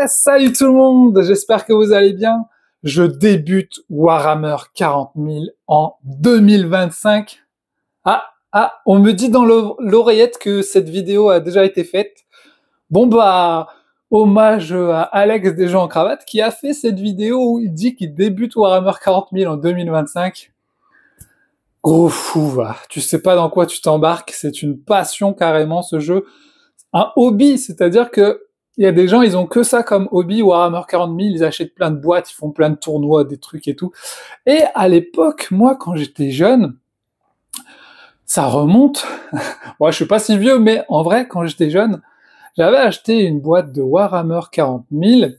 Salut tout le monde, j'espère que vous allez bien. Je débute Warhammer 40 000 en 2025. On me dit dans l'oreillette que cette vidéo a déjà été faite. Bon bah, hommage à Alex des gens en cravate qui a fait cette vidéo où il dit qu'il débute Warhammer 40 000 en 2025. Gros fou, va. Tu sais pas dans quoi tu t'embarques, c'est une passion carrément ce jeu. Un hobby, c'est-à-dire que il y a des gens, ils ont que ça comme hobby, Warhammer 40 000, ils achètent plein de boîtes, ils font plein de tournois, des trucs et tout. Et à l'époque, moi, quand j'étais jeune, ça remonte. Moi, je suis pas si vieux, mais en vrai, quand j'étais jeune, j'avais acheté une boîte de Warhammer 40 000.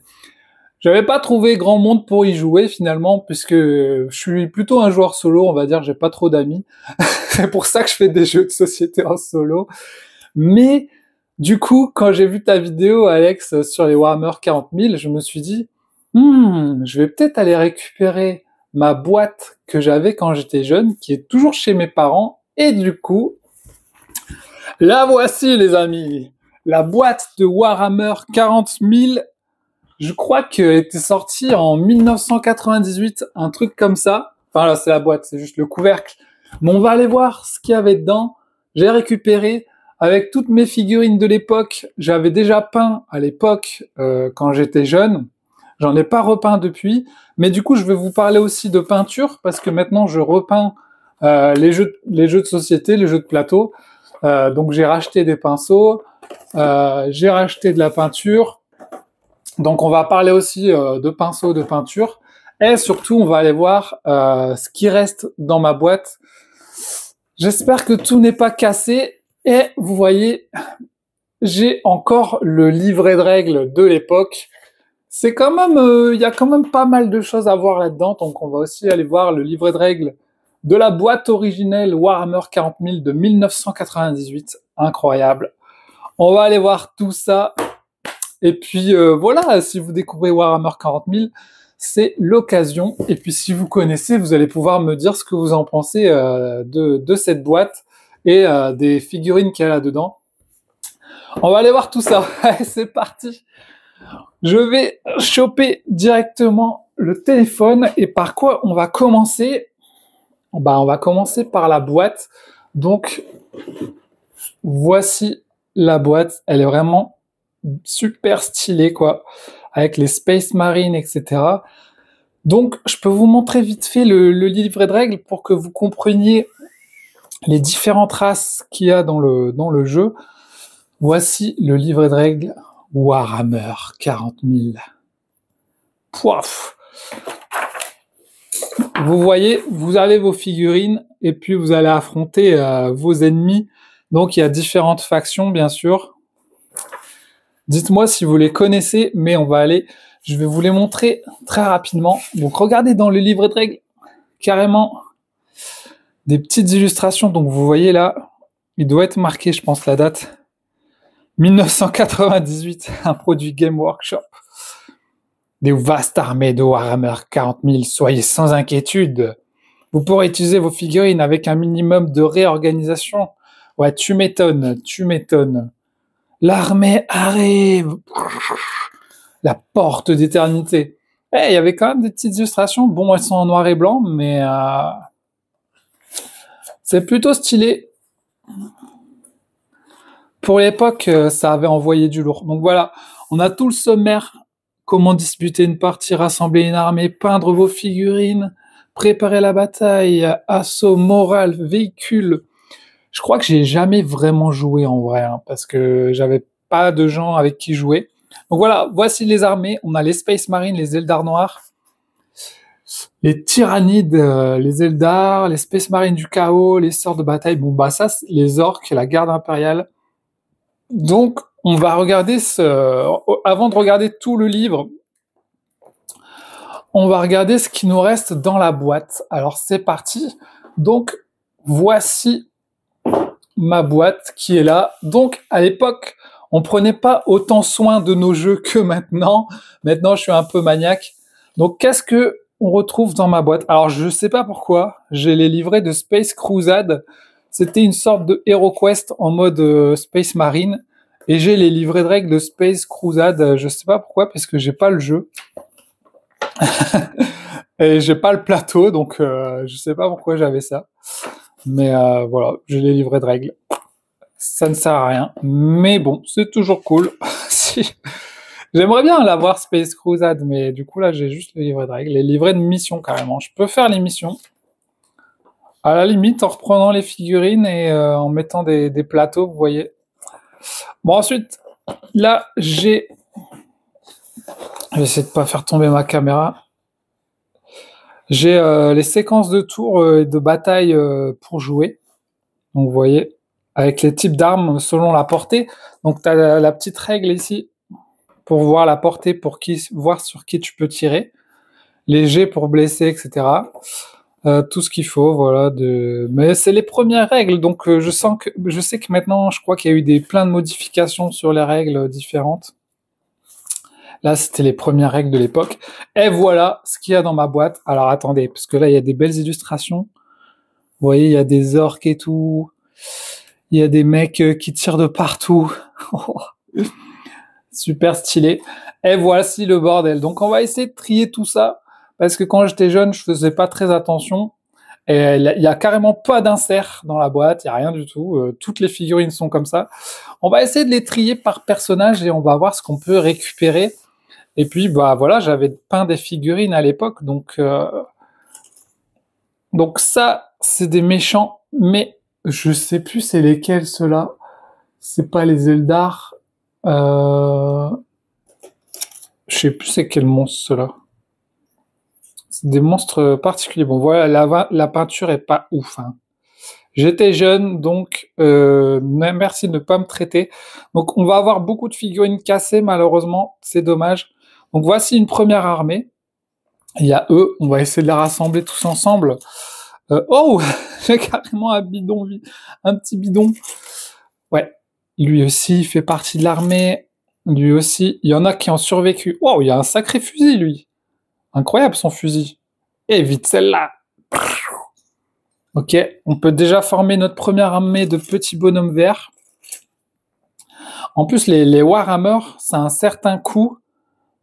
J'avais pas trouvé grand monde pour y jouer finalement, puisque je suis plutôt un joueur solo, on va dire, j'ai pas trop d'amis. C'est pour ça que je fais des jeux de société en solo. Mais du coup, quand j'ai vu ta vidéo, Alex, sur les Warhammer 40 000, je me suis dit, je vais peut-être aller récupérer ma boîte que j'avais quand j'étais jeune, qui est toujours chez mes parents. Et du coup, la voici, les amis. La boîte de Warhammer 40 000, je crois qu'elle était sortie en 1998, un truc comme ça. Enfin là, c'est la boîte, c'est juste le couvercle. Mais on va aller voir ce qu'il y avait dedans. J'ai récupéré avec toutes mes figurines de l'époque. J'avais déjà peint à l'époque quand j'étais jeune. J'en ai pas repeint depuis. Mais du coup, je vais vous parler aussi de peinture parce que maintenant, je repeins les jeux de société, les jeux de plateau. Donc, j'ai racheté des pinceaux. J'ai racheté de la peinture. Donc, on va parler aussi de pinceaux, de peinture. Et surtout, on va aller voir ce qui reste dans ma boîte. J'espère que tout n'est pas cassé. Et vous voyez, j'ai encore le livret de règles de l'époque. C'est quand même, il y a quand même pas mal de choses à voir là-dedans. Donc, on va aussi aller voir le livret de règles de la boîte originelle Warhammer 40 000 de 1998. Incroyable. On va aller voir tout ça. Et puis, voilà, si vous découvrez Warhammer 40 000, c'est l'occasion. Et puis, si vous connaissez, vous allez pouvoir me dire ce que vous en pensez de cette boîte et des figurines qu'il y a là-dedans. On va aller voir tout ça. Allez, c'est parti. Je vais choper directement le téléphone. Et par quoi on va commencer? On va commencer par la boîte. Donc, voici la boîte. Elle est vraiment super stylée, quoi. Avec les Space Marines, etc. Donc, je peux vous montrer vite fait le livret de règles pour que vous compreniez les différentes races qu'il y a dans le jeu. Voici le livret de règles Warhammer 40 000. Pouaf! Vous voyez, vous avez vos figurines et puis vous allez affronter vos ennemis. Donc il y a différentes factions, bien sûr. Dites-moi si vous les connaissez, mais je vais vous les montrer très rapidement. Donc regardez dans le livret de règles, carrément des petites illustrations. Donc vous voyez là, il doit être marqué, je pense, la date. 1998, un produit Game Workshop. Des vastes armées de Warhammer 40 000, soyez sans inquiétude. Vous pourrez utiliser vos figurines avec un minimum de réorganisation. Ouais, tu m'étonnes, tu m'étonnes. L'armée arrive. La porte d'éternité. Il y avait quand même des petites illustrations. Bon, elles sont en noir et blanc, mais c'est plutôt stylé. Pour l'époque, ça avait envoyé du lourd. Donc voilà, on a tout le sommaire. Comment disputer une partie, rassembler une armée, peindre vos figurines, préparer la bataille, assaut moral, véhicule. Je crois que j'ai jamais vraiment joué en vrai, parce que j'avais pas de gens avec qui jouer. Donc voilà, voici les armées. On a les Space Marines, les Eldar noirs, les Tyrannides, les Eldar, les Space Marines du chaos, les Sœurs de bataille. Bon bah ça, c'est les orques, la garde impériale. Donc, on va regarder avant de regarder tout le livre, on va regarder ce qui nous reste dans la boîte. Alors, c'est parti. Donc, voici ma boîte qui est là. Donc, à l'époque, on prenait pas autant soin de nos jeux que maintenant. Maintenant, je suis un peu maniaque. Donc, qu'est-ce que on retrouve dans ma boîte? Alors, je sais pas pourquoi. J'ai les livrets de Space Crusade. C'était une sorte de HeroQuest en mode Space Marine. Et j'ai les livrets de règles de Space Crusade, je sais pas pourquoi, parce que j'ai pas le jeu. Et j'ai pas le plateau, donc je sais pas pourquoi j'avais ça. Mais voilà, j'ai les livrets de règles. Ça ne sert à rien. Mais bon, c'est toujours cool. Si. J'aimerais bien l'avoir Space Crusade, mais du coup là j'ai juste les livrets de règles, les livrets de mission carrément. Je peux faire les missions. À la limite en reprenant les figurines et en mettant des plateaux, vous voyez. Bon ensuite, là j'ai... Je vais essayer de pas faire tomber ma caméra. J'ai les séquences de tours et de bataille pour jouer. Donc vous voyez, avec les types d'armes selon la portée. Donc tu as la petite règle ici pour voir la portée, pour voir sur qui tu peux tirer. Les jets pour blesser, etc. Tout ce qu'il faut, voilà. Mais c'est les premières règles, donc je sais que maintenant, je crois qu'il y a eu plein de modifications sur les règles différentes. Là, c'était les premières règles de l'époque. Et voilà ce qu'il y a dans ma boîte. Alors attendez, parce que là, il y a des belles illustrations. Vous voyez, il y a des orques et tout. Il y a des mecs qui tirent de partout. Super stylé. Et voici le bordel. Donc on va essayer de trier tout ça, parce que quand j'étais jeune, je faisais pas très attention. Et il y a carrément pas d'insert dans la boîte, il y a rien du tout. Toutes les figurines sont comme ça. On va essayer de les trier par personnage et on va voir ce qu'on peut récupérer. Et puis bah voilà, j'avais peint des figurines à l'époque, donc ça c'est des méchants, mais je sais plus c'est lesquels ceux-là. C'est pas les Eldar. Je sais plus c'est quel monstre ceux-là. C'est des monstres particuliers. Bon voilà, la peinture est pas ouf. Hein. J'étais jeune, donc merci de ne pas me traiter. Donc on va avoir beaucoup de figurines cassées, malheureusement, c'est dommage. Donc voici une première armée. Il y a eux, on va essayer de les rassembler tous ensemble. Oh, j'ai carrément un bidon, un petit bidon. Ouais, lui aussi fait partie de l'armée. Lui aussi, il y en a qui ont survécu. Wow, il y a un sacré fusil, lui. Incroyable son fusil. Et vite celle-là. Ok, on peut déjà former notre première armée de petits bonhommes verts. En plus, les Warhammer, c'est un certain coup.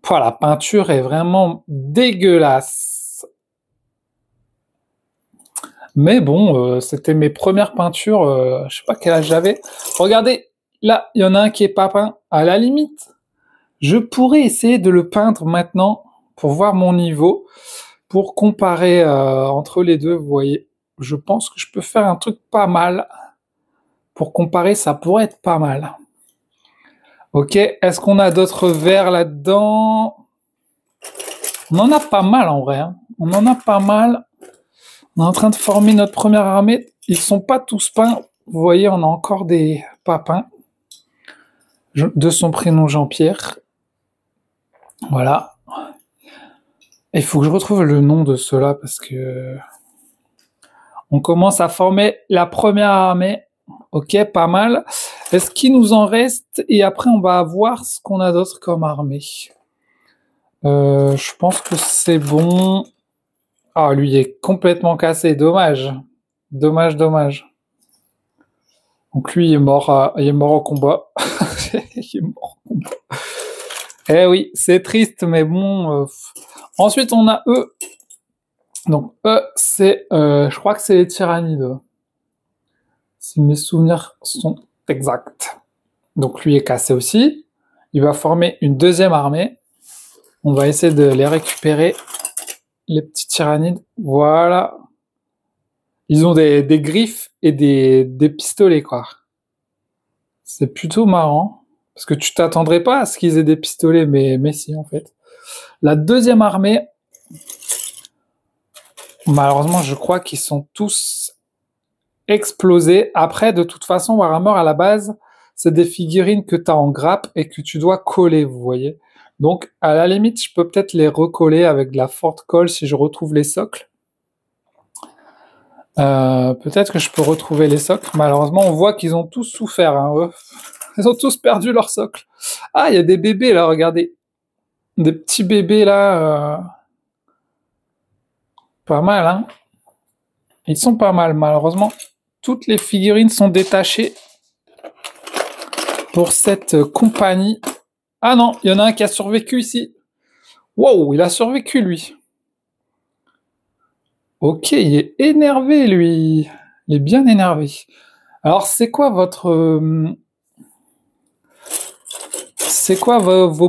Pouah, la peinture est vraiment dégueulasse. Mais bon, c'était mes premières peintures. Je sais pas quel âge j'avais. Regardez, là, il y en a un qui est pas peint. À la limite, je pourrais essayer de le peindre maintenant pour voir mon niveau, pour comparer entre les deux. Vous voyez, je pense que je peux faire un truc pas mal. Pour comparer, ça pourrait être pas mal. Ok, est-ce qu'on a d'autres verts là-dedans? On en a pas mal en vrai. Hein. On en a pas mal. On est en train de former notre première armée. Ils sont pas tous peints. Vous voyez, on a encore des pas peints. De son prénom Jean-Pierre. Voilà. Il faut que je retrouve le nom de ceux-là parce que... On commence à former la première armée. Ok, pas mal. Est-ce qu'il nous en reste? Et après, on va voir ce qu'on a d'autre comme armée. Je pense que c'est bon. Ah, lui est complètement cassé. Dommage. Dommage, dommage. Donc lui, il est mort au combat. Il est mort au combat. Eh oui, c'est triste, mais bon. Ensuite, on a eux. Donc eux, c'est, je crois que c'est les tyrannides. Si mes souvenirs sont exacts. Donc lui est cassé aussi. Il va former une deuxième armée. On va essayer de les récupérer. Les petits tyrannides. Voilà. Ils ont des griffes et des pistolets, quoi. C'est plutôt marrant. Parce que tu t'attendrais pas à ce qu'ils aient des pistolets, mais si, en fait. La deuxième armée, malheureusement, je crois qu'ils sont tous explosés. Après, de toute façon, Warhammer, à la base, c'est des figurines que tu as en grappe et que tu dois coller, vous voyez. Donc, à la limite, je peux peut-être les recoller avec de la forte colle si je retrouve les socles. Peut-être que je peux retrouver les socles. Malheureusement, on voit qu'ils ont tous souffert. Hein, eux. Ils ont tous perdu leur socle. Ah, il y a des bébés là, regardez. Des petits bébés là. Pas mal, hein. Ils sont pas mal, malheureusement. Toutes les figurines sont détachées. pour cette compagnie. Ah non, il y en a un qui a survécu ici. Wow, il a survécu, lui. Ok, il est énervé, lui. Il est bien énervé. Alors, c'est quoi vos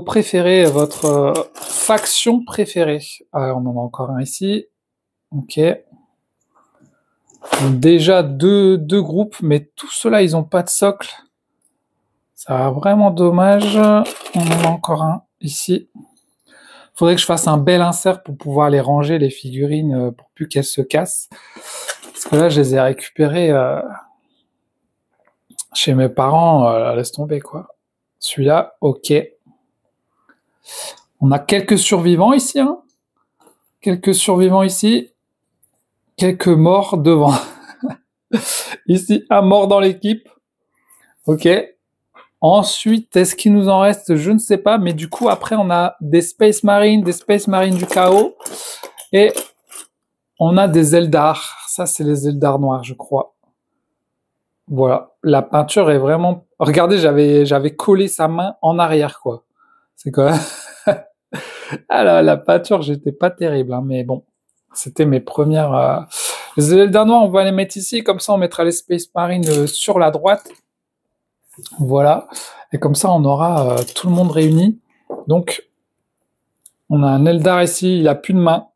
préférés, votre faction préférée? Ah, on en a encore un ici. Ok. Donc, déjà deux groupes, mais tous ceux-là, ils ont pas de socle. Ça va vraiment dommage. On en a encore un ici. Faudrait que je fasse un bel insert pour pouvoir les ranger, les figurines, pour plus qu'elles se cassent. Parce que là, je les ai récupérées chez mes parents. Laisse tomber, quoi. Celui-là, ok. On a quelques survivants ici, hein. Quelques survivants ici. Quelques morts devant. Ici, un mort dans l'équipe. Ok. Ensuite, est-ce qu'il nous en reste? Je ne sais pas. Mais du coup, après, on a des Space Marines du chaos. Et on a des Eldar. Ça, c'est les Eldar noirs, je crois. Voilà. La peinture est vraiment... Regardez, j'avais collé sa main en arrière, quoi. C'est quoi? Ah là, la peinture, j'étais pas terrible, hein, mais bon. C'était mes premières... Les Eldar noirs, on va les mettre ici. Comme ça, on mettra les Space Marines sur la droite. Voilà. Et comme ça, on aura tout le monde réuni. Donc, on a un Eldar ici. Il a plus de main.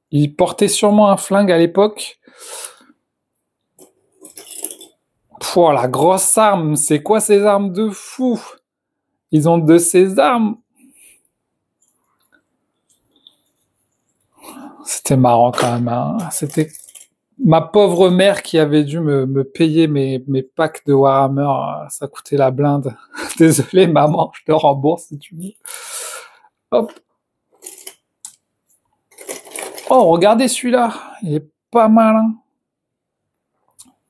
Il portait sûrement un flingue à l'époque. Pouah, la grosse arme. C'est quoi ces armes de fou? Ils ont de ces armes. C'était marrant quand même, hein. C'était ma pauvre mère qui avait dû me payer mes packs de Warhammer. Ça coûtait la blinde. Désolé, maman, je te rembourse si tu veux. Hop. Oh, regardez celui-là. Il est pas mal, hein.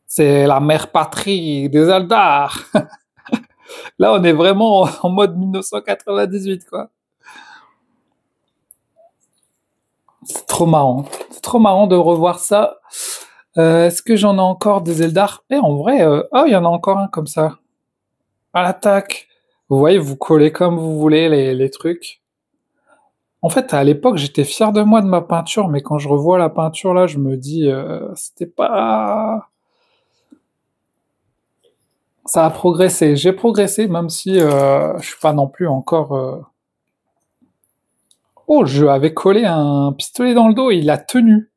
C'est la mère patrie des Eldar. Là, on est vraiment en mode 1998, quoi. C'est trop marrant. C'est trop marrant de revoir ça. Est-ce que j'en ai encore des Eldar? En vrai, oh, il y en a encore un comme ça. À l'attaque. Vous voyez, vous collez comme vous voulez les trucs. En fait, à l'époque, j'étais fier de moi de ma peinture, mais quand je revois la peinture là, je me dis, c'était pas... Ça a progressé. J'ai progressé, même si je suis pas non plus encore... Oh, je avais collé un pistolet dans le dos et il a tenu.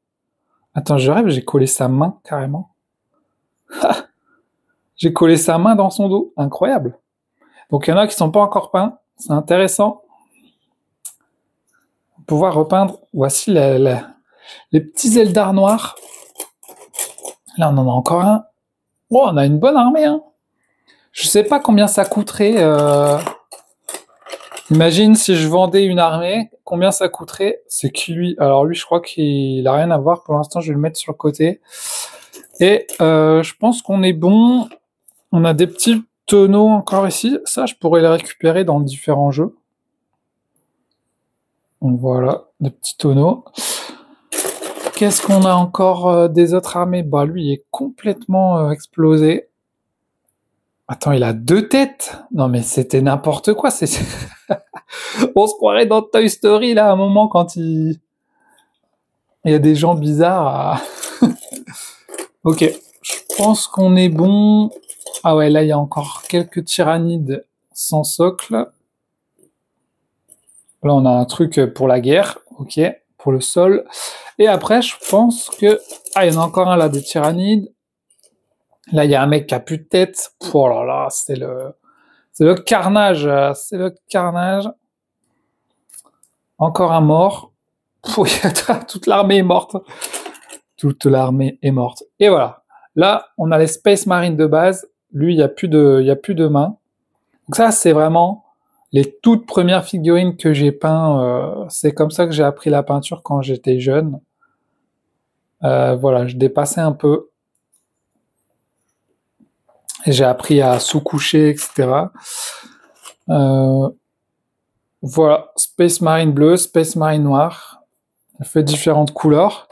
Attends, je rêve, j'ai collé sa main, carrément. J'ai collé sa main dans son dos. Incroyable. Donc, il y en a qui sont pas encore peints. C'est intéressant. Pouvoir repeindre. Voici les petits Eldar noirs. Là, on en a encore un. Oh, on a une bonne armée, hein. Je sais pas combien ça coûterait. Imagine si je vendais une armée, combien ça coûterait? C'est qui lui? Alors lui, je crois qu'il a rien à voir. Pour l'instant, je vais le mettre sur le côté. Et je pense qu'on est bon. On a des petits tonneaux encore ici. Ça, je pourrais les récupérer dans différents jeux. Donc voilà, des petits tonneaux. Qu'est-ce qu'on a encore des autres armées? Bah lui, il est complètement explosé. Attends, il a 2 têtes? Non mais c'était n'importe quoi. On se croirait dans Toy Story là à un moment quand il y a des gens bizarres. Ok, je pense qu'on est bon. Ah ouais, là il y a encore quelques tyrannides sans socle. Là on a un truc pour la guerre, ok, pour le sol. Et après je pense que... Ah, il y en a encore un là, des tyrannides. Là il y a un mec qui a plus de tête. Oh là là, c'est le carnage, c'est le carnage. Encore un mort. Toute l'armée est morte. Toute l'armée est morte. Et voilà. Là, on a les Space Marines de base. Lui, il y a plus de mains. Donc ça, c'est vraiment les toutes premières figurines que j'ai peint. C'est comme ça que j'ai appris la peinture quand j'étais jeune. Voilà, je dépassais un peu. Et j'ai appris à sous-coucher, etc. Voilà, Space Marine bleu, Space Marine noir. Elle fait différentes couleurs.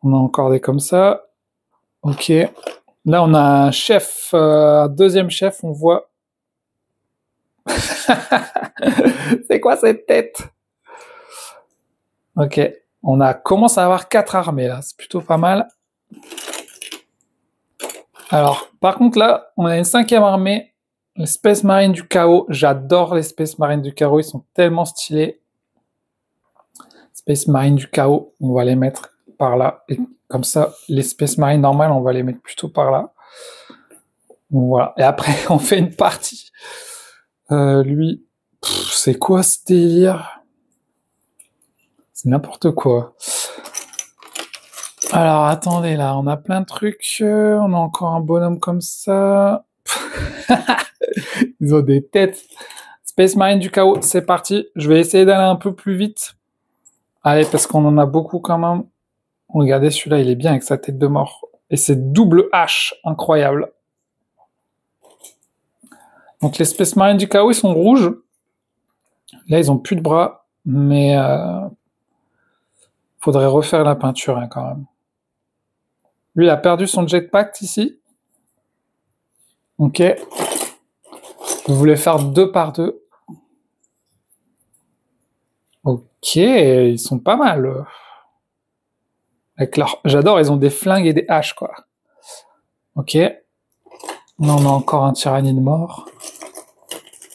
On a encore des comme ça. Ok. Là, on a un chef, un deuxième chef, on voit. C'est quoi cette tête? Ok, on commence à avoir 4 armées là, c'est plutôt pas mal. Alors, par contre là, on a une 5e armée, les Space Marines du Chaos. J'adore les Space Marines du Chaos, ils sont tellement stylés. Space Marines du Chaos, on va les mettre par là. Et comme ça, les Space Marines normales, on va les mettre plutôt par là. Voilà. Et après, on fait une partie. Lui, c'est quoi ce délire? C'est n'importe quoi. Alors, attendez, là, on a plein de trucs. On a encore un bonhomme comme ça. Ils ont des têtes. Space Marine du Chaos, c'est parti. Je vais essayer d'aller un peu plus vite. Allez, parce qu'on en a beaucoup quand même. Regardez, celui-là, il est bien avec sa tête de mort. Et c'est double H, incroyable. Donc les Space Marines du Chaos, ils sont rouges. Là, ils ont plus de bras, mais faudrait refaire la peinture hein, quand même. Lui, il a perdu son jetpack ici. Ok. Vous voulez faire 2 par 2. Ok, ils sont pas mal. Avec leur... J'adore, ils ont des flingues et des haches, quoi. Ok. Là, on a encore un tyrannide mort.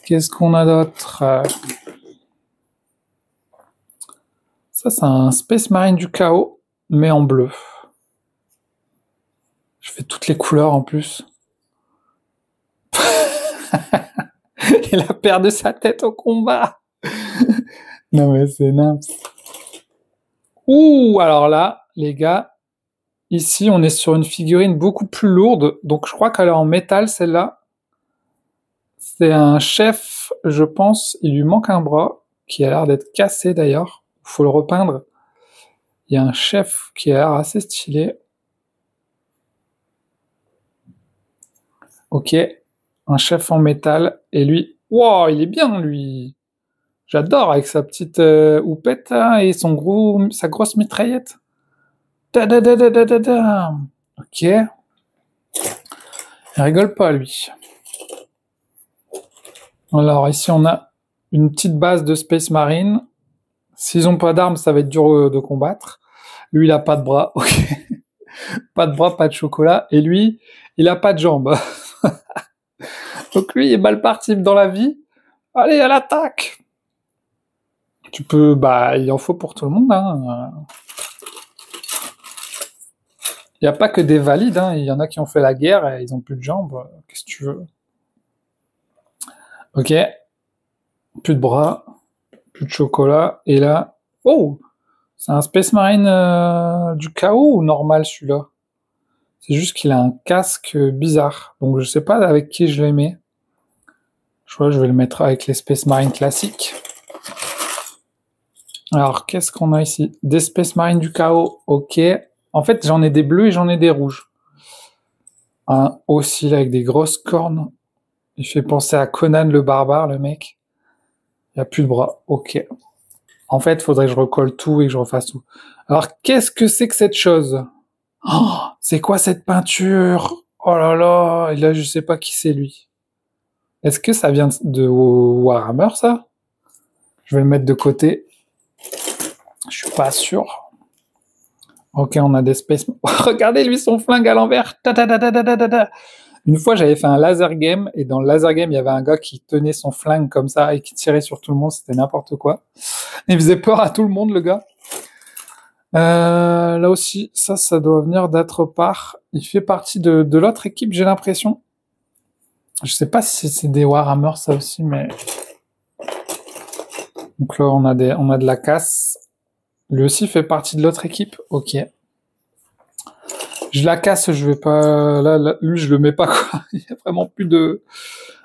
Qu'est-ce qu'on a d'autre? Ça, c'est un Space Marine du Chaos, mais en bleu. Je fais toutes les couleurs en plus. Il a perdu sa tête au combat. Non mais c'est n'importe. Ouh, alors là, les gars, ici on est sur une figurine beaucoup plus lourde, donc je crois qu'elle est en métal celle-là. C'est un chef, je pense, il lui manque un bras, qui a l'air d'être cassé d'ailleurs, faut le repeindre. Il y a un chef qui a l'air assez stylé. Ok, un chef en métal, et lui, wow, il est bien lui. J'adore avec sa petite houppette hein, et sa grosse mitraillette. Da da da da da da da. Ok. Il rigole pas lui. Alors ici on a une petite base de Space Marine. S'ils ont pas d'armes, ça va être dur de combattre. Lui il a pas de bras. Ok. Pas de bras, pas de chocolat. Et lui, il a pas de jambes. Donc lui, il est mal parti dans la vie. Allez, à l'attaque! Tu peux, bah, il en faut pour tout le monde, hein. Il n'y a pas que des valides, hein. Il y en a qui ont fait la guerre et ils ont plus de jambes. Qu'est-ce que tu veux? Ok. Plus de bras, plus de chocolat. Et là, oh! C'est un Space Marine du chaos ou normal celui-là? C'est juste qu'il a un casque bizarre. Donc je sais pas avec qui je les mets. Je crois que je vais le mettre avec les Space Marine classiques. Alors, qu'est-ce qu'on a ici? Des Space Marine du chaos, ok. En fait, j'en ai des bleus et j'en ai des rouges. Un aussi là, avec des grosses cornes. Il fait penser à Conan le barbare, le mec. Il n'y a plus de bras, ok. En fait, il faudrait que je recolle tout et que je refasse tout. Alors, qu'est-ce que c'est que cette chose? Oh, c'est quoi cette peinture? Oh là là, et là, je sais pas qui c'est lui. Est-ce que ça vient de Warhammer, ça? Je vais le mettre de côté. Je suis pas sûr. Ok, on a des space... Regardez, lui, son flingue à l'envers. Une fois, j'avais fait un laser game, et dans le laser game, il y avait un gars qui tenait son flingue comme ça, et qui tirait sur tout le monde, c'était n'importe quoi. Il faisait peur à tout le monde, le gars. Là aussi, ça doit venir d'autre part. Il fait partie de l'autre équipe, j'ai l'impression. Je sais pas si c'est des Warhammer, ça aussi, mais... Donc là, on a de la casse. Lui aussi fait partie de l'autre équipe. Ok. Je la casse, je vais pas... Là, lui, je le mets pas, quoi. Il y a vraiment plus de...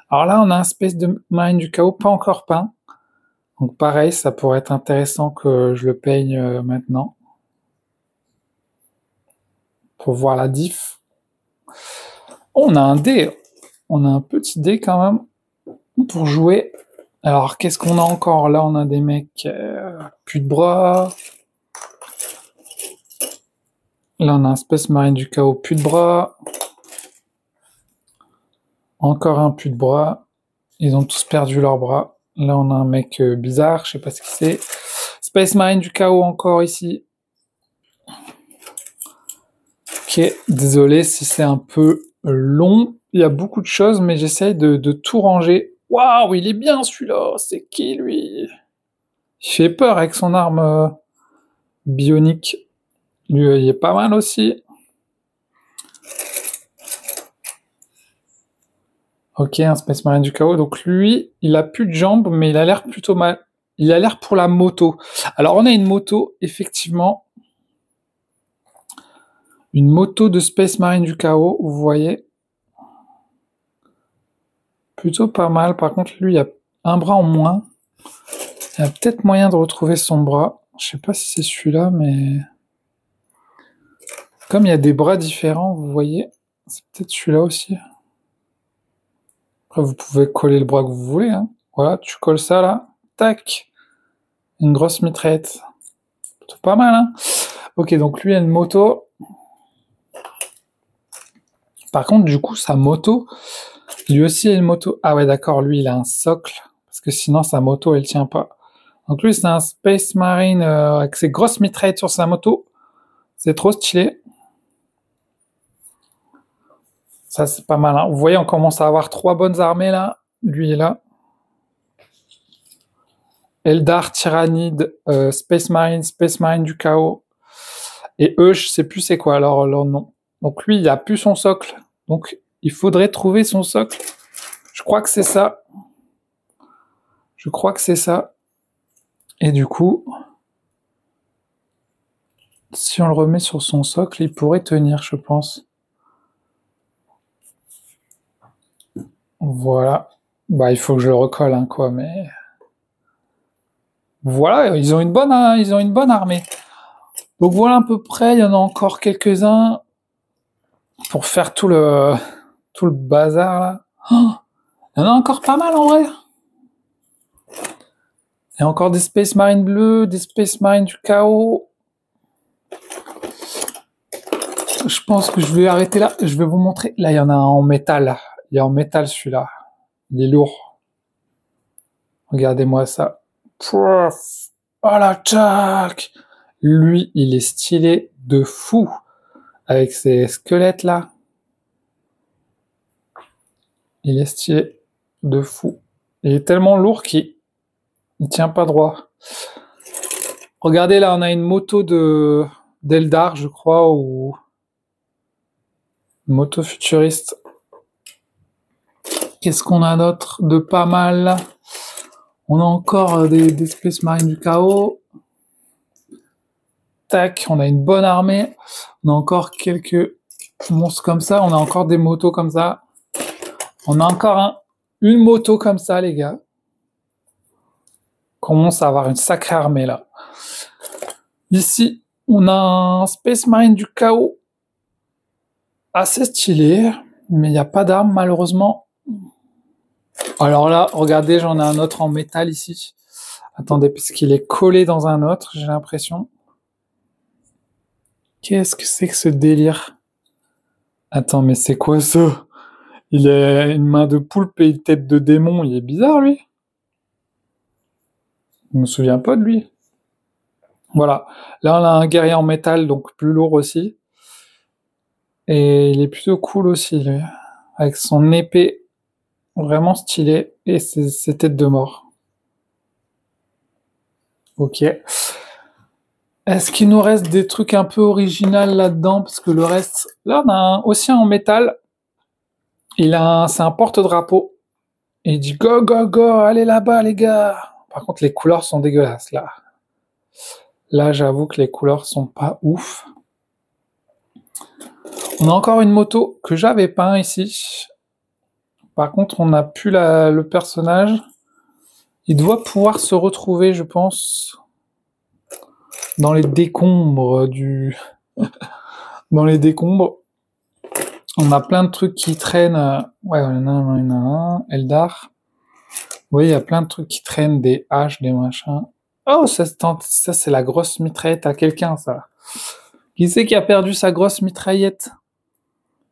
Alors là, on a un Space de Marine du chaos, pas encore peint. Donc pareil, ça pourrait être intéressant que je le peigne maintenant. Pour voir la diff. Oh, on a un dé. On a un petit dé quand même. Pour jouer. Alors, qu'est-ce qu'on a encore? Là, on a des mecs... plus de bras... Là, on a un Space Marine du chaos, plus de bras. Encore un plus de bras. Ils ont tous perdu leurs bras. Là, on a un mec bizarre, je sais pas ce que c'est. Space Marine du chaos encore ici. Ok, désolé si c'est un peu long. Il y a beaucoup de choses, mais j'essaye de tout ranger. Waouh, il est bien celui-là. C'est qui lui? Il fait peur avec son arme bionique. Lui, il est pas mal aussi. Ok, un Space Marine du chaos. Donc lui, il a plus de jambes, mais il a l'air plutôt mal. Il a l'air pour la moto. Alors on a une moto, effectivement. Une moto de Space Marine du chaos, vous voyez. Plutôt pas mal. Par contre, lui, il a un bras en moins. Il y a peut-être moyen de retrouver son bras. Je sais pas si c'est celui-là, mais... Comme il y a des bras différents, vous voyez, c'est peut-être celui-là aussi. Après, vous pouvez coller le bras que vous voulez. Hein. Voilà, tu colles ça là. Tac. Une grosse mitraillette. C'est pas mal, hein. Ok, donc lui a une moto. Par contre, du coup, sa moto, lui aussi a une moto. Ah ouais, d'accord, lui, il a un socle. Parce que sinon, sa moto, elle tient pas. Donc lui, c'est un Space Marine avec ses grosses mitraillettes sur sa moto. C'est trop stylé. Ça, c'est pas mal. Hein. Vous voyez, on commence à avoir 3 bonnes armées, là. Lui est là. Eldar, Tyrannide, Space Marine du chaos. Et eux, je sais plus c'est quoi leur nom. Donc lui, il a plus son socle. Donc, il faudrait trouver son socle. Je crois que c'est ça. Je crois que c'est ça. Et du coup, si on le remet sur son socle, il pourrait tenir, je pense. Voilà. Bah, il faut que je le recolle, hein, quoi, mais... Voilà, ils ont une bonne armée. Donc voilà à peu près, il y en a encore quelques-uns pour faire tout le bazar, là. Oh, il y en a encore pas mal, en vrai. Il y a encore des Space Marine bleus, des Space Marine du chaos. Je pense que je vais arrêter là. Je vais vous montrer. Là, il y en a un en métal. Il est en métal, celui-là. Il est lourd. Regardez-moi ça. Pouf. Oh la tchac. Lui, il est stylé de fou. Avec ses squelettes, là. Il est stylé de fou. Il est tellement lourd qu'il ne tient pas droit. Regardez, là, on a une moto d'Eldar, je crois, ou... Une moto futuriste. Qu'est-ce qu'on a d'autre de pas mal? On a encore des Space Marine du chaos. Tac, on a une bonne armée. On a encore quelques monstres comme ça. On a encore des motos comme ça. On a encore une moto comme ça, les gars. On commence à avoir une sacrée armée, là. Ici, on a un Space Marine du chaos. Assez stylé. Mais il n'y a pas d'armes, malheureusement. Alors là, regardez, j'en ai un autre en métal ici. Attendez, puisqu'il est collé dans un autre, j'ai l'impression. Qu'est-ce que c'est que ce délire? Attends, mais c'est quoi ça? Il a une main de poulpe et une tête de démon, il est bizarre, lui. Je me souviens pas de lui. Voilà. Là, on a un guerrier en métal, donc plus lourd aussi. Et il est plutôt cool aussi, lui. Avec son épée vraiment stylée et ses têtes de mort. Ok. Est-ce qu'il nous reste des trucs un peu originaux là-dedans? Parce que le reste... Là, on a aussi un en métal. C'est un porte-drapeau. Et il dit go, go, go, allez là-bas, les gars. Par contre, les couleurs sont dégueulasses, là. Là, j'avoue que les couleurs sont pas ouf. On a encore une moto que j'avais peint ici. Par contre, on n'a plus le personnage. Il doit pouvoir se retrouver, je pense, dans les décombres dans les décombres. On a plein de trucs qui traînent. Ouais, il y en a un. Eldar. Oui, il y a plein de trucs qui traînent, des haches, des machins. Oh, ça c'est la grosse mitraillette à quelqu'un, ça. Qui c'est qui a perdu sa grosse mitraillette?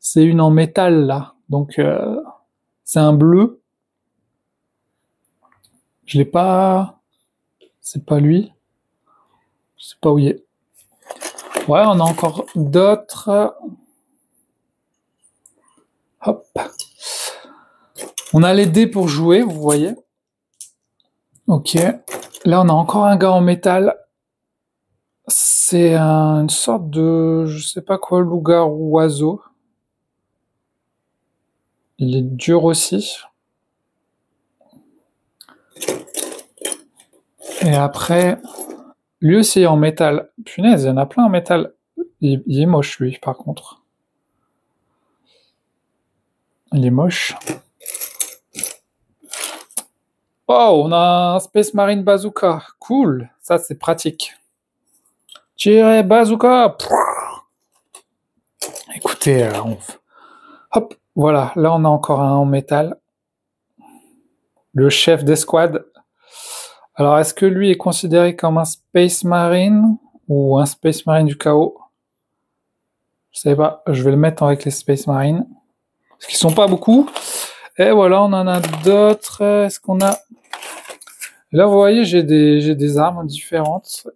C'est une en métal, là. Donc, c'est un bleu. Je l'ai pas... C'est pas lui. Je sais pas où il est. Ouais, on a encore d'autres. Hop. On a les dés pour jouer, vous voyez. Ok. Là, on a encore un gars en métal. C'est une sorte de... Je sais pas quoi, loup-garou oiseau. Il est dur aussi. Et après... Lui aussi est en métal. Punaise, il y en a plein en métal. Il est moche, lui, par contre. Il est moche. Oh, on a un Space Marine Bazooka. Cool. Ça, c'est pratique. Tirer bazooka. Écoutez, hop, voilà. Là, on a encore un en métal. Le chef d'escouade. Alors, est-ce que lui est considéré comme un Space Marine ou un Space Marine du chaos? Je sais pas. Je vais le mettre avec les Space Marines. Parce qu'ils sont pas beaucoup. Et voilà, on en a d'autres. Est-ce qu'on a... Là, vous voyez, j'ai des armes différentes.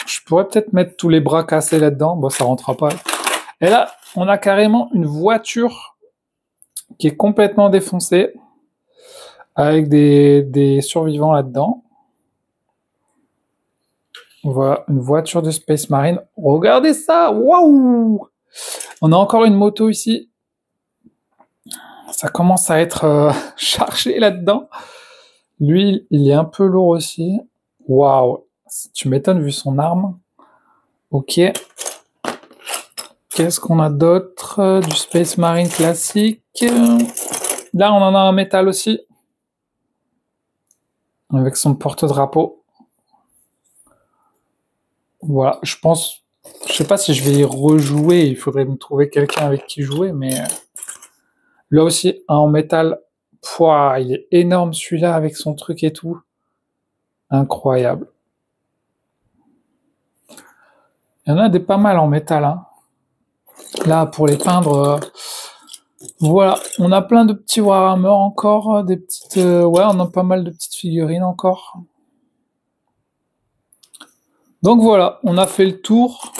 Je pourrais peut-être mettre tous les bras cassés là-dedans. Bon, ça rentrera pas. Et là, on a carrément une voiture qui est complètement défoncée. Avec des survivants là-dedans. Voilà, une voiture de Space Marine. Regardez ça! Waouh! On a encore une moto ici. Ça commence à être chargé là-dedans. Lui, il est un peu lourd aussi. Waouh! Tu m'étonnes vu son arme. Ok. Qu'est-ce qu'on a d'autre? Du Space Marine classique. Là, on en a un métal aussi. Avec son porte-drapeau. Voilà, je pense... Je sais pas si je vais y rejouer. Il faudrait me trouver quelqu'un avec qui jouer, mais... Là aussi, un en métal. Pouah, il est énorme celui-là avec son truc et tout. Incroyable. Il y en a des pas mal en métal, hein. Là, pour les peindre... Voilà, on a plein de petits Warhammer encore, des petites... Ouais, on a pas mal de petites figurines encore. Donc voilà, on a fait le tour.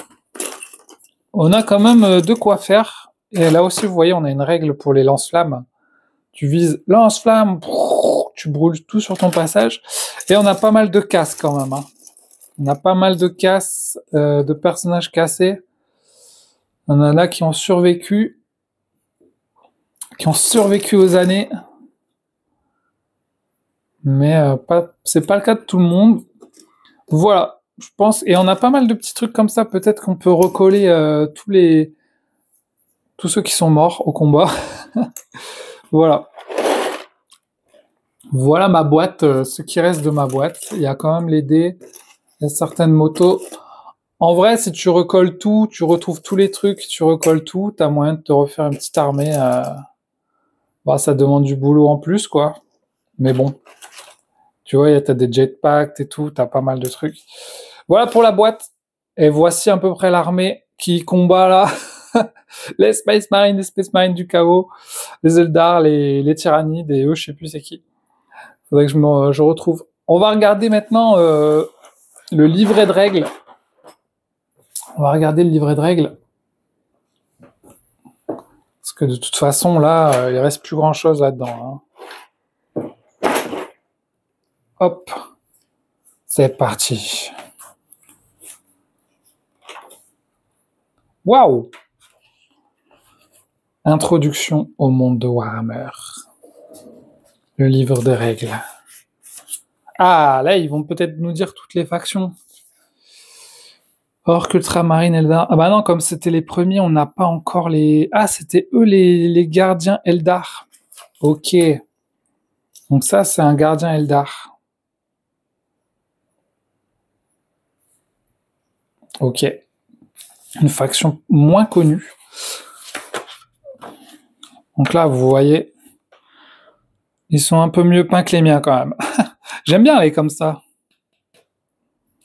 On a quand même de quoi faire. Et là aussi, vous voyez, on a une règle pour les lance-flammes. Tu vises lance-flamme, tu brûles tout sur ton passage. Et on a pas mal de casses quand même, hein. On a pas mal de casses, de personnages cassés. On en a qui ont survécu aux années. Mais c'est pas le cas de tout le monde. Voilà, je pense. Et on a pas mal de petits trucs comme ça. Peut-être qu'on peut recoller tous ceux qui sont morts au combat. Voilà. Voilà ma boîte, ce qui reste de ma boîte. Il y a quand même les dés, il y a certaines motos. En vrai, si tu recolles tout, tu retrouves tous les trucs, tu recolles tout, t'as moyen de te refaire une petite armée. Bah, ça demande du boulot en plus, quoi. Mais bon, tu vois, t'as des jetpacks et tout, t'as pas mal de trucs. Voilà pour la boîte. Et voici à peu près l'armée qui combat là. Les Space Marines du chaos, les Eldar, les Tyrannides et eux, je sais plus c'est qui. Faudrait que je retrouve. On va regarder maintenant le livret de règles. On va regarder le livret de règles. Parce que de toute façon, là, il reste plus grand-chose là-dedans. Hein. Hop. C'est parti. Waouh! Introduction au monde de Warhammer. Le livre de règles. Ah, là, ils vont peut-être nous dire toutes les factions. Orc, Ultramarine, Eldar. Ah bah non, comme c'était les premiers, on n'a pas encore les... Ah, c'était eux les gardiens Eldar. Ok. Donc ça, c'est un gardien Eldar. Ok. Une faction moins connue. Donc là, vous voyez, ils sont un peu mieux peints que les miens quand même. J'aime bien les comme ça.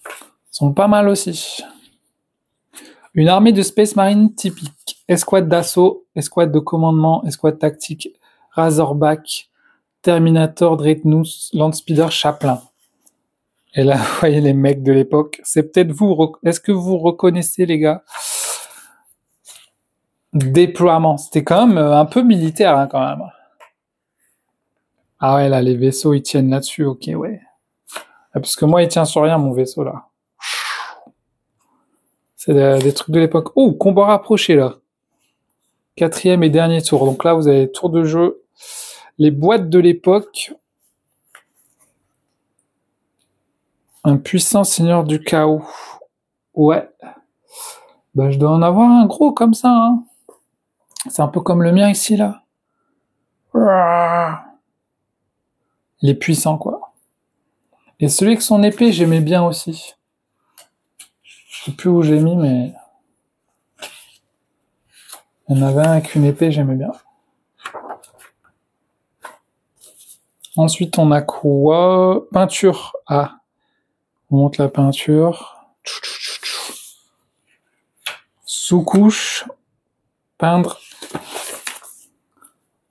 Ils sont pas mal aussi. Une armée de Space Marine typique. Escouade d'assaut, escouade de commandement, escouade tactique, Razorback, Terminator, Dreadnought, Landspeeder, Chaplin. Et là, vous voyez les mecs de l'époque. C'est peut-être vous. Est-ce que vous reconnaissez, les gars? Déploiement. C'était quand même un peu militaire, hein, quand même. Ah ouais, là, les vaisseaux, ils tiennent là-dessus. Ok, ouais. Ah, parce que moi, il tient sur rien, mon vaisseau, là. C'est des trucs de l'époque. Oh, combat rapproché, là. 4e et dernier tour. Donc là, vous avez tour de jeu. Les boîtes de l'époque. Un puissant seigneur du chaos. Ouais. Bah, je dois en avoir un gros comme ça, hein. C'est un peu comme le mien ici, là. Il est puissant, quoi. Et celui avec son épée, j'aimais bien aussi. Je sais plus où j'ai mis, mais... Il y en avait un avec une épée, j'aimais bien. Ensuite, on a quoi? Peinture. Ah. On monte la peinture. Sous-couche. Peindre.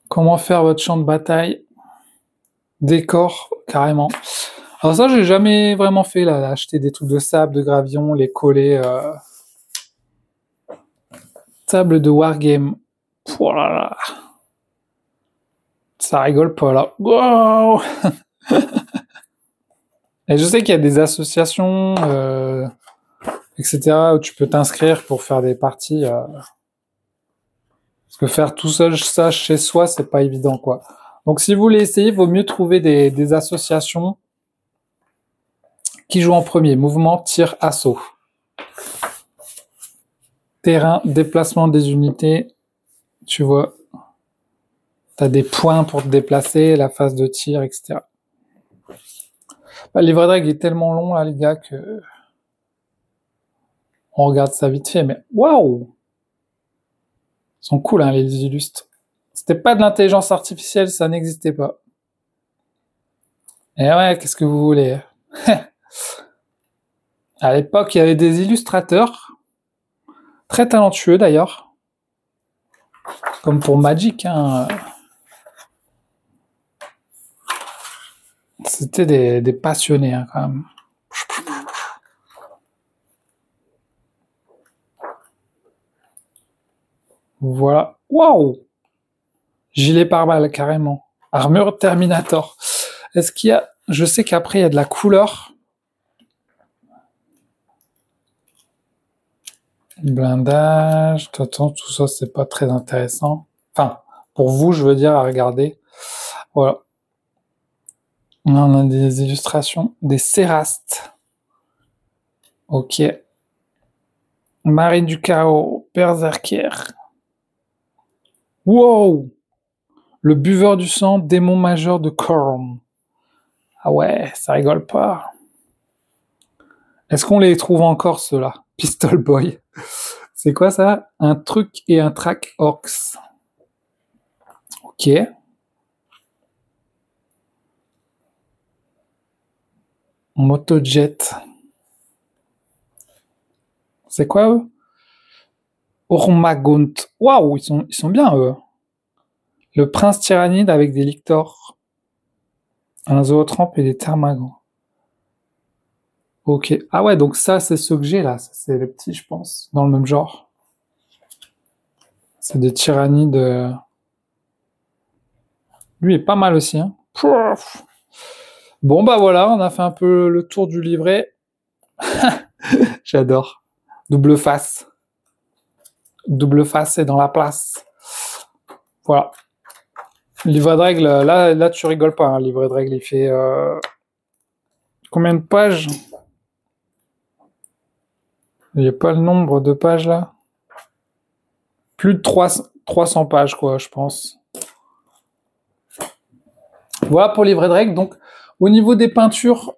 Comment faire votre champ de bataille. Décor, carrément. Alors ça, j'ai jamais vraiment fait, là, acheter des trucs de sable, de gravillon, les coller. Table de wargame. Oh là là. Ça rigole pas, là. Wow. Et je sais qu'il y a des associations, etc., où tu peux t'inscrire pour faire des parties. Parce que faire tout seul ça chez soi, c'est pas évident, quoi. Donc si vous voulez essayer, il vaut mieux trouver des associations qui jouent en premier. Mouvement, tir, assaut. Terrain, déplacement des unités. Tu vois, t'as des points pour te déplacer, la phase de tir, etc. Bah, Livre Drag est tellement long, là, les gars, que on regarde ça vite fait, mais waouh! Ils sont cool, hein, les illustres. C'était pas de l'intelligence artificielle, ça n'existait pas. Et ouais, qu'est-ce que vous voulez? À l'époque, il y avait des illustrateurs, très talentueux d'ailleurs, comme pour Magic, hein. C'était des passionnés, hein, quand même. Voilà. Waouh! Gilet pare-balles, carrément. Armure Terminator. Est-ce qu'il y a... Je sais qu'après, il y a de la couleur. Blindage. Attends, tout ça, c'est pas très intéressant. Enfin, pour vous, je veux dire, à regarder. Voilà. Là, on a des illustrations. Des cérastes. Ok. Marine du chaos. Berserker. Wow! Le buveur du sang, démon majeur de Korn. Ah ouais, ça rigole pas. Est-ce qu'on les trouve encore, ceux-là? Pistol Boy. C'est quoi ça? Un truc et un track orcs. Ok. Motojet. C'est quoi, eux? Ormagaunt. Waouh, ils sont bien, eux. Le prince tyrannide avec des lictors. Un zootrampe et des termagants. Ok. Ah ouais, donc ça, c'est ce que j'ai, là. C'est les petits, je pense. Dans le même genre. C'est des tyrannides. Lui est pas mal aussi, hein. Pouf. Bon, bah voilà, on a fait un peu le tour du livret. J'adore. Double face. Double face est dans la place. Voilà. Livret de règles, là tu rigoles pas. Hein. Livret de règles, il fait combien de pages? Il n'y a pas le nombre de pages là. Plus de 300 pages, quoi, je pense. Voilà pour livret de règles. Donc, au niveau des peintures,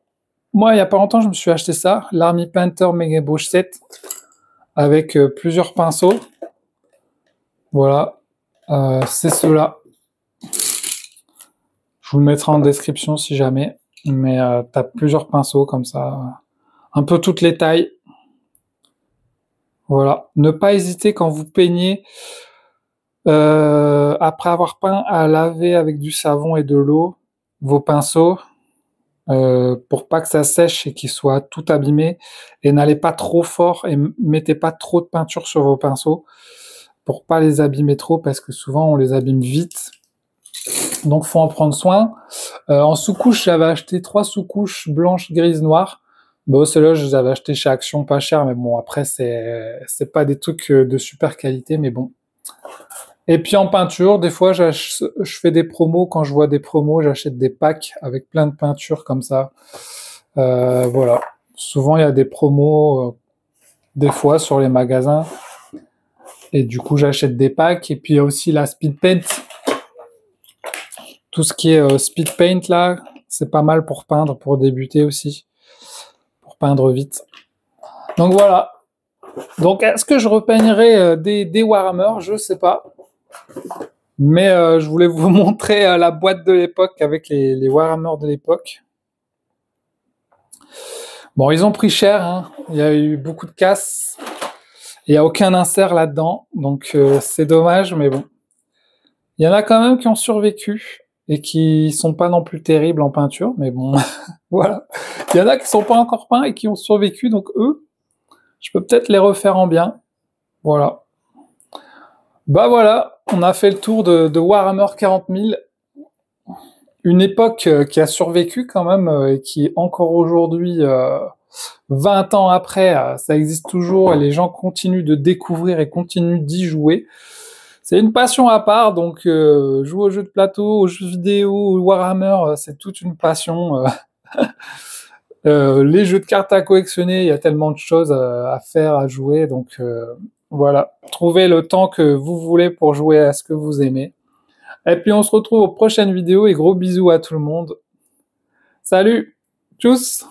moi, il n'y a pas longtemps, je me suis acheté ça, l'Army Painter Mega Brush Set, avec plusieurs pinceaux. Voilà, c'est ceux-là. Je vous le mettrai en description si jamais. Mais t'as plusieurs pinceaux comme ça, un peu toutes les tailles. Voilà. Ne pas hésiter quand vous peignez, après avoir peint, à laver avec du savon et de l'eau vos pinceaux pour pas que ça sèche et qu'ils soient tout abîmés. Et n'allez pas trop fort et mettez pas trop de peinture sur vos pinceaux pour pas les abîmer trop parce que souvent on les abîme vite. Donc faut en prendre soin. En sous-couche, j'avais acheté 3 sous-couches blanches, grises, noires. Bon, celles-là, je les avais achetées chez Action, pas cher, mais bon, après, c'est pas des trucs de super qualité, mais bon. Et puis en peinture, des fois, je fais des promos. Quand je vois des promos, j'achète des packs avec plein de peintures comme ça. Voilà. Souvent, il y a des promos, des fois, sur les magasins. Et du coup, j'achète des packs. Et puis, il y a aussi la speed paint. Tout ce qui est speed paint, là, c'est pas mal pour peindre, pour débuter aussi. Pour peindre vite. Donc voilà. Donc, est-ce que je repeignerai des Warhammer? Je sais pas. Mais je voulais vous montrer la boîte de l'époque avec les Warhammer de l'époque. Bon, ils ont pris cher, hein. Il y a eu beaucoup de casses. Il n'y a aucun insert là-dedans, donc c'est dommage, mais bon. Il y en a quand même qui ont survécu et qui sont pas non plus terribles en peinture, mais bon, voilà. Il y en a qui sont pas encore peints et qui ont survécu, donc eux, je peux peut-être les refaire en bien. Voilà. Bah voilà, on a fait le tour de Warhammer 40 000. Une époque qui a survécu quand même et qui encore aujourd'hui, 20 ans après, ça existe toujours et les gens continuent de découvrir et continuent d'y jouer. C'est une passion à part, donc jouer aux jeux de plateau, aux jeux vidéo, au Warhammer, c'est toute une passion. Les jeux de cartes à collectionner, il y a tellement de choses à faire, à jouer, donc voilà. Trouvez le temps que vous voulez pour jouer à ce que vous aimez. Et puis on se retrouve aux prochaines vidéos et gros bisous à tout le monde. Salut, tchuss.